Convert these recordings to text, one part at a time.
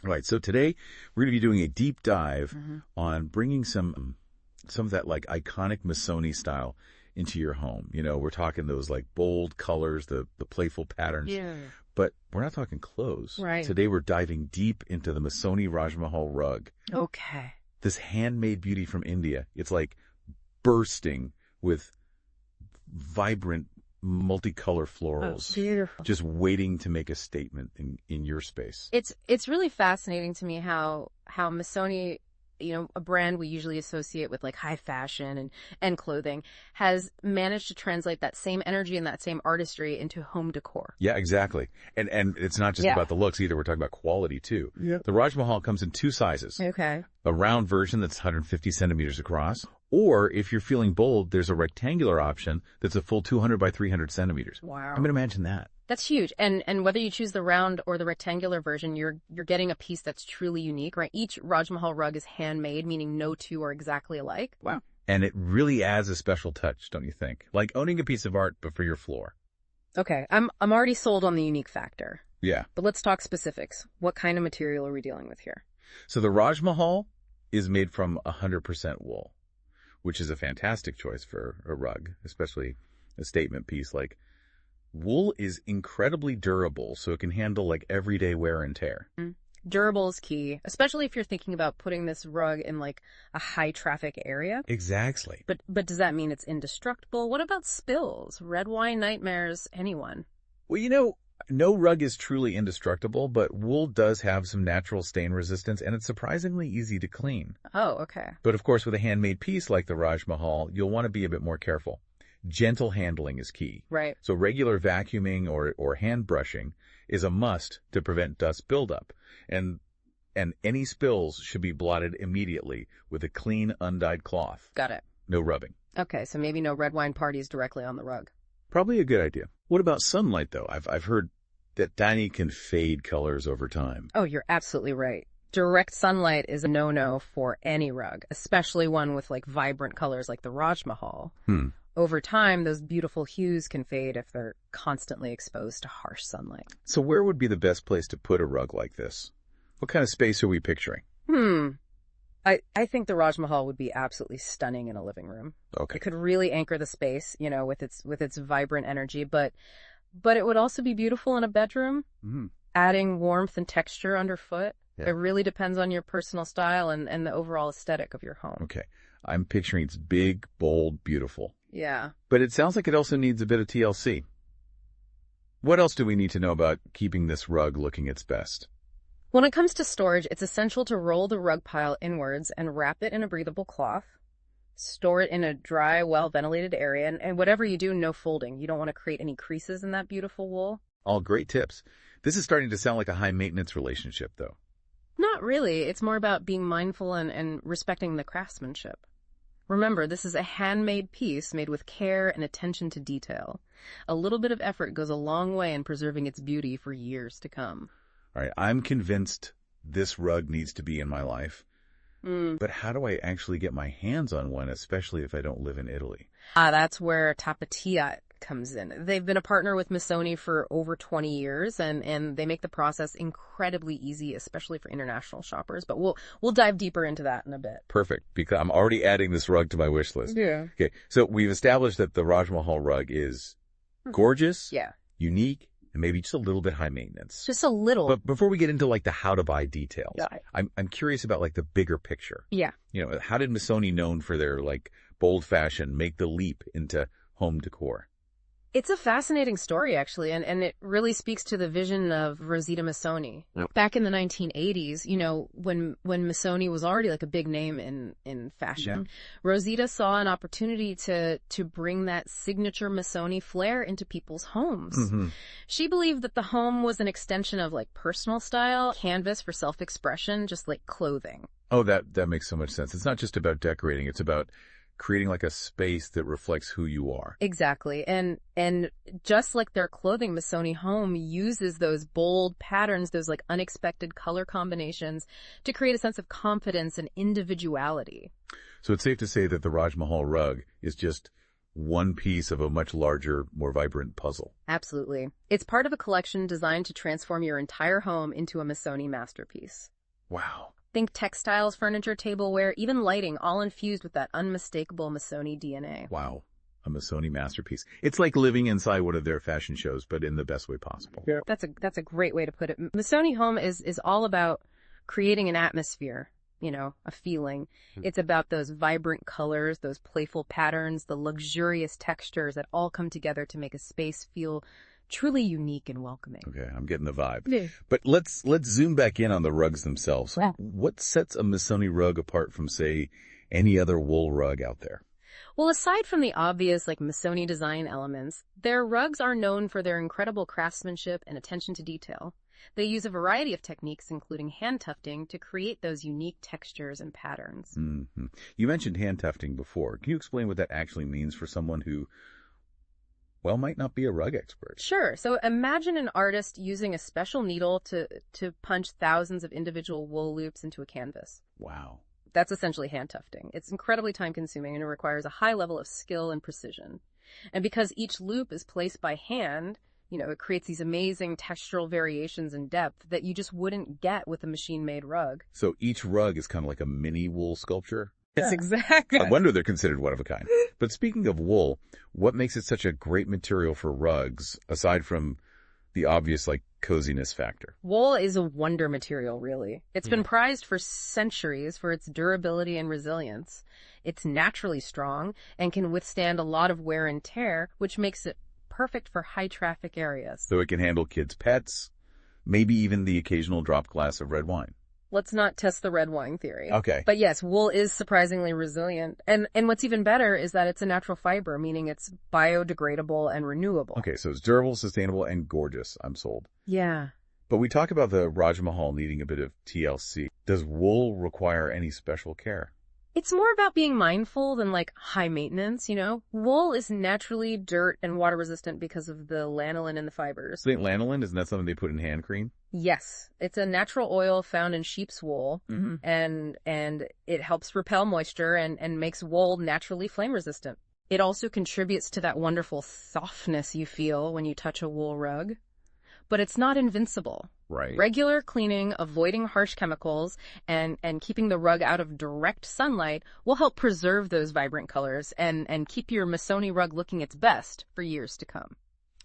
All right, so today we're going to be doing a deep dive on bringing some of that like iconic Missoni style into your home. You know, we're talking those like bold colors, the playful patterns. Yeah. But we're not talking clothes. Right. Today we're diving deep into the Missoni Rajmahal rug. Okay. This handmade beauty from India. It's like bursting with vibrant multicolor florals. Oh, beautiful. Just waiting to make a statement in your space. It's really fascinating to me how Missoni, you know, a brand we usually associate with like high fashion and clothing, has managed to translate that same energy and that same artistry into home decor. Yeah, exactly. And it's not just about the looks either. We're talking about quality too. Yeah. The Raj Mahal comes in two sizes. Okay. A round version that's 150 centimeters across, or if you're feeling bold, there's a rectangular option that's a full 200 by 300 centimeters. Wow. I mean, imagine that. That's huge. And whether you choose the round or the rectangular version, you're getting a piece that's truly unique, right? Each Raj Mahal rug is handmade, meaning no two are exactly alike. Wow. And it really adds a special touch, don't you think? Like owning a piece of art, but for your floor. Okay. I'm already sold on the unique factor. Yeah. But let's talk specifics. What kind of material are we dealing with here? So the Raj Mahal is made from 100% wool, which is a fantastic choice for a rug, especially a statement piece. Like, wool is incredibly durable, so it can handle like everyday wear and tear. Durable is key, especially if you're thinking about putting this rug in like a high traffic area. Exactly. But does that mean it's indestructible? What about spills? Red wine nightmares, anyone? Well, you know, no rug is truly indestructible, but wool does have some natural stain resistance, and it's surprisingly easy to clean. Oh, okay. But of course, with a handmade piece like the Raj Mahal, you'll want to be a bit more careful. Gentle handling is key. Right. So regular vacuuming or hand brushing is a must to prevent dust buildup. And any spills should be blotted immediately with a clean, undyed cloth. Got it. No rubbing. Okay, so maybe no red wine parties directly on the rug. Probably a good idea. What about sunlight, though? I've heard that dye can fade colors over time. Oh, you're absolutely right. Direct sunlight is a no-no for any rug, especially one with like vibrant colors like the Raj Mahal. Over time, those beautiful hues can fade if they're constantly exposed to harsh sunlight. So where would be the best place to put a rug like this? What kind of space are we picturing? I think the Raj Mahal would be absolutely stunning in a living room. Okay. It could really anchor the space, you know, with its vibrant energy, but it would also be beautiful in a bedroom, adding warmth and texture underfoot. Yeah. It really depends on your personal style and the overall aesthetic of your home. Okay. I'm picturing it's big, bold, beautiful. Yeah. But it sounds like it also needs a bit of TLC. What else do we need to know about keeping this rug looking its best? When it comes to storage, it's essential to roll the rug pile inwards and wrap it in a breathable cloth. Store it in a dry, well-ventilated area, and whatever you do, no folding. You don't want to create any creases in that beautiful wool. All great tips. This is starting to sound like a high-maintenance relationship, though. Not really. It's more about being mindful and respecting the craftsmanship. Remember, this is a handmade piece made with care and attention to detail. A little bit of effort goes a long way in preserving its beauty for years to come. All right, I'm convinced this rug needs to be in my life. But how do I actually get my hands on one, especially if I don't live in Italy? That's where Tappeti.it comes in. They've been a partner with Missoni for over 20 years, and they make the process incredibly easy, especially for international shoppers. But we'll dive deeper into that in a bit. Perfect, because I'm already adding this rug to my wish list. Yeah. Okay, so we've established that the Raj Mahal rug is gorgeous, unique, and maybe just a little bit high maintenance. Just a little. But before we get into like the how to buy details, Yeah. I'm curious about like the bigger picture. Yeah. You know, how did Missoni, known for their like bold fashion, make the leap into home decor? It's a fascinating story, actually, and it really speaks to the vision of Rosita Missoni. Yep. Back in the 1980s, you know, when Missoni was already like a big name in fashion, Rosita saw an opportunity to bring that signature Missoni flair into people's homes. She believed that the home was an extension of like personal style, canvas for self-expression, just like clothing. Oh, that makes so much sense. It's not just about decorating. It's about creating like a space that reflects who you are. Exactly. And just like their clothing, Missoni Home uses those bold patterns, those like unexpected color combinations to create a sense of confidence and individuality. So it's safe to say that the Raj Mahal rug is just one piece of a much larger, more vibrant puzzle. Absolutely. It's part of a collection designed to transform your entire home into a Missoni masterpiece. Wow. Think textiles, furniture, tableware, even lighting, all infused with that unmistakable Missoni DNA. Wow. A Missoni masterpiece. It's like living inside one of their fashion shows, but in the best way possible. Yeah. That's a great way to put it. Missoni Home is all about creating an atmosphere, a feeling. It's about those vibrant colors, those playful patterns, the luxurious textures that all come together to make a space feel truly unique and welcoming. Okay, I'm getting the vibe. Yeah. But let's zoom back in on the rugs themselves. Wow. What sets a Missoni rug apart from, say, any other wool rug out there? Well, aside from the obvious, Missoni design elements, their rugs are known for their incredible craftsmanship and attention to detail. They use a variety of techniques, including hand tufting, to create those unique textures and patterns. Mm-hmm. You mentioned hand tufting before. Can you explain what that actually means for someone who, well, might not be a rug expert? Sure. So imagine an artist using a special needle to punch thousands of individual wool loops into a canvas. Wow. That's essentially hand tufting. It's incredibly time-consuming and it requires a high level of skill and precision. And because each loop is placed by hand, it creates these amazing textural variations in depth that you just wouldn't get with a machine-made rug. So each rug is kind of like a mini wool sculpture? Yes, exactly. I wonder they're considered one of a kind. But speaking of wool, what makes it such a great material for rugs, aside from the obvious, coziness factor? Wool is a wonder material, really. It's been prized for centuries for its durability and resilience. It's naturally strong and can withstand a lot of wear and tear, which makes it perfect for high-traffic areas. So it can handle kids' pets, maybe even the occasional drop glass of red wine. Let's not test the red wine theory. Okay. But yes, wool is surprisingly resilient. And what's even better is that it's a natural fiber, meaning it's biodegradable and renewable. Okay, so it's durable, sustainable, and gorgeous. I'm sold. Yeah. But we talk about the Raj Mahal needing a bit of TLC. Does wool require any special care? It's more about being mindful than high maintenance, Wool is naturally dirt and water resistant because of the lanolin in the fibers. St. Lanolin, isn't that something they put in hand cream? Yes. It's a natural oil found in sheep's wool, and it helps repel moisture and makes wool naturally flame resistant. It also contributes to that wonderful softness you feel when you touch a wool rug. But it's not invincible. Right. Regular cleaning, avoiding harsh chemicals, and keeping the rug out of direct sunlight will help preserve those vibrant colors and keep your Missoni rug looking its best for years to come.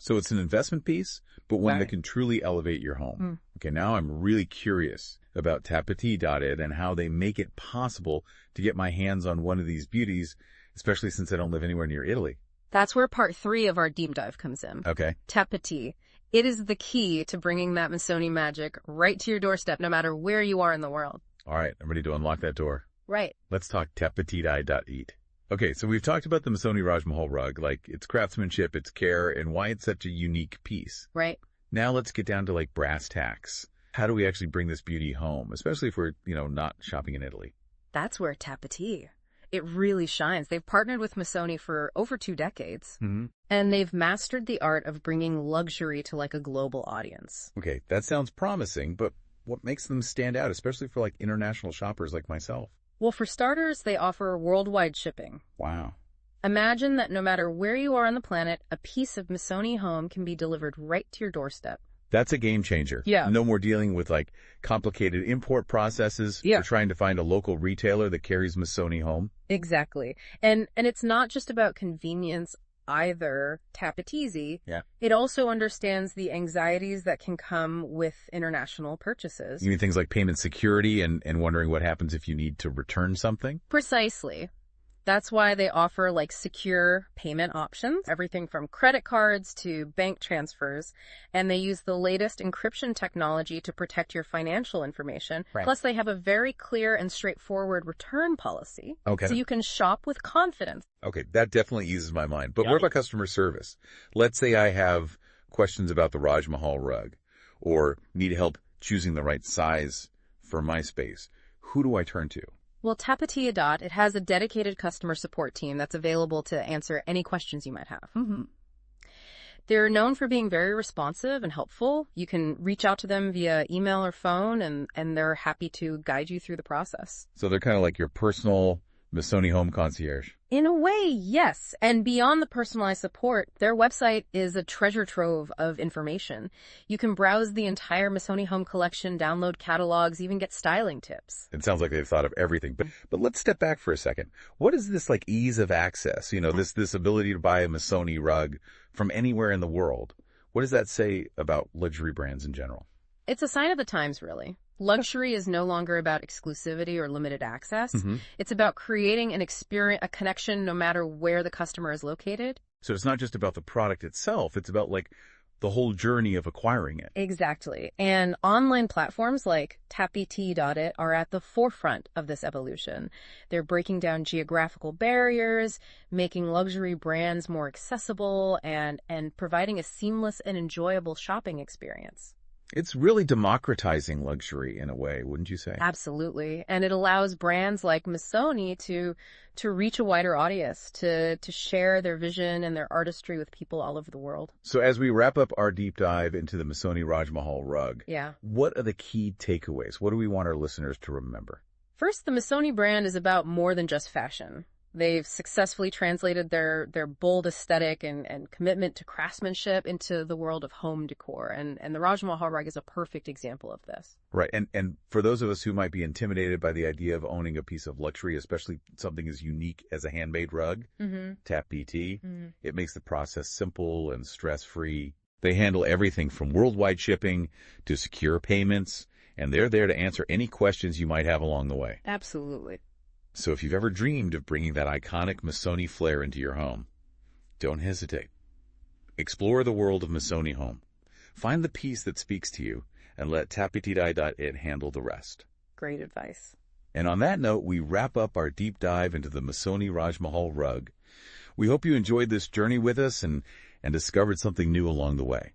So it's an investment piece, but one Right. that can truly elevate your home. Okay, now I'm really curious about Tappeti.it and how they make it possible to get my hands on one of these beauties, especially since I don't live anywhere near Italy. That's where part 3 of our deep dive comes in. Okay. Tappeti. It is the key to bringing that Missoni magic right to your doorstep, no matter where you are in the world. All right, I'm ready to unlock that door. Right. Let's talk Tappeti.it. Okay, so we've talked about the Missoni Raj Mahal rug, its craftsmanship, its care, and why it's such a unique piece. Right. Now let's get down to brass tacks. How do we actually bring this beauty home, especially if we're, not shopping in Italy? That's where Tappeti. It really shines. They've partnered with Missoni for over 2 decades. And they've mastered the art of bringing luxury to a global audience. Okay, that sounds promising, but what makes them stand out, especially for international shoppers like myself? Well, for starters, they offer worldwide shipping. Wow. Imagine that no matter where you are on the planet, a piece of Missoni Home can be delivered right to your doorstep. That's a game changer. Yeah. No more dealing with complicated import processes. Yeah. Or trying to find a local retailer that carries Missoni Home. Exactly. And it's not just about convenience either, Tappeti. Yeah. It also understands the anxieties that can come with international purchases. You mean things like payment security and wondering what happens if you need to return something? Precisely. That's why they offer secure payment options, everything from credit cards to bank transfers. And they use the latest encryption technology to protect your financial information. Right. Plus, they have a very clear and straightforward return policy. Okay. So you can shop with confidence. Okay, that definitely eases my mind. But what about customer service? Let's say I have questions about the Raj Mahal rug or need help choosing the right size for my space. Who do I turn to? Well, Tappeti.it, it has a dedicated customer support team that's available to answer any questions you might have. They're known for being very responsive and helpful. You can reach out to them via email or phone, and they're happy to guide you through the process. So they're kind of like your personal Missoni Home concierge. In a way, yes. And beyond the personalized support, their website is a treasure trove of information. You can browse the entire Missoni Home collection, download catalogs, even get styling tips. It sounds like they've thought of everything. But let's step back for a second. What is this like ease of access? You know, this ability to buy a Missoni rug from anywhere in the world. What does that say about luxury brands in general? It's a sign of the times, really. Luxury is no longer about exclusivity or limited access. It's about creating an experience, a connection, no matter where the customer is located. So it's not just about the product itself. It's about like the whole journey of acquiring it. Exactly. And online platforms like Tappeti.it are at the forefront of this evolution. They're breaking down geographical barriers, making luxury brands more accessible, and providing a seamless and enjoyable shopping experience. It's really democratizing luxury in a way, wouldn't you say? Absolutely. And it allows brands like Missoni to reach a wider audience, to share their vision and their artistry with people all over the world. So as we wrap up our deep dive into the Missoni Raj Mahal rug, what are the key takeaways? What do we want our listeners to remember? First, the Missoni brand is about more than just fashion. They've successfully translated their bold aesthetic and commitment to craftsmanship into the world of home decor. And the Raj Mahal rug is a perfect example of this. Right. And for those of us who might be intimidated by the idea of owning a piece of luxury, especially something as unique as a handmade rug, Tappeti, it makes the process simple and stress-free. They handle everything from worldwide shipping to secure payments, and they're there to answer any questions you might have along the way. Absolutely. So if you've ever dreamed of bringing that iconic Missoni flair into your home, don't hesitate. Explore the world of Missoni Home. Find the piece that speaks to you and let Tappeti.it handle the rest. Great advice. And on that note, we wrap up our deep dive into the Missoni Raj Mahal rug. We hope you enjoyed this journey with us and discovered something new along the way.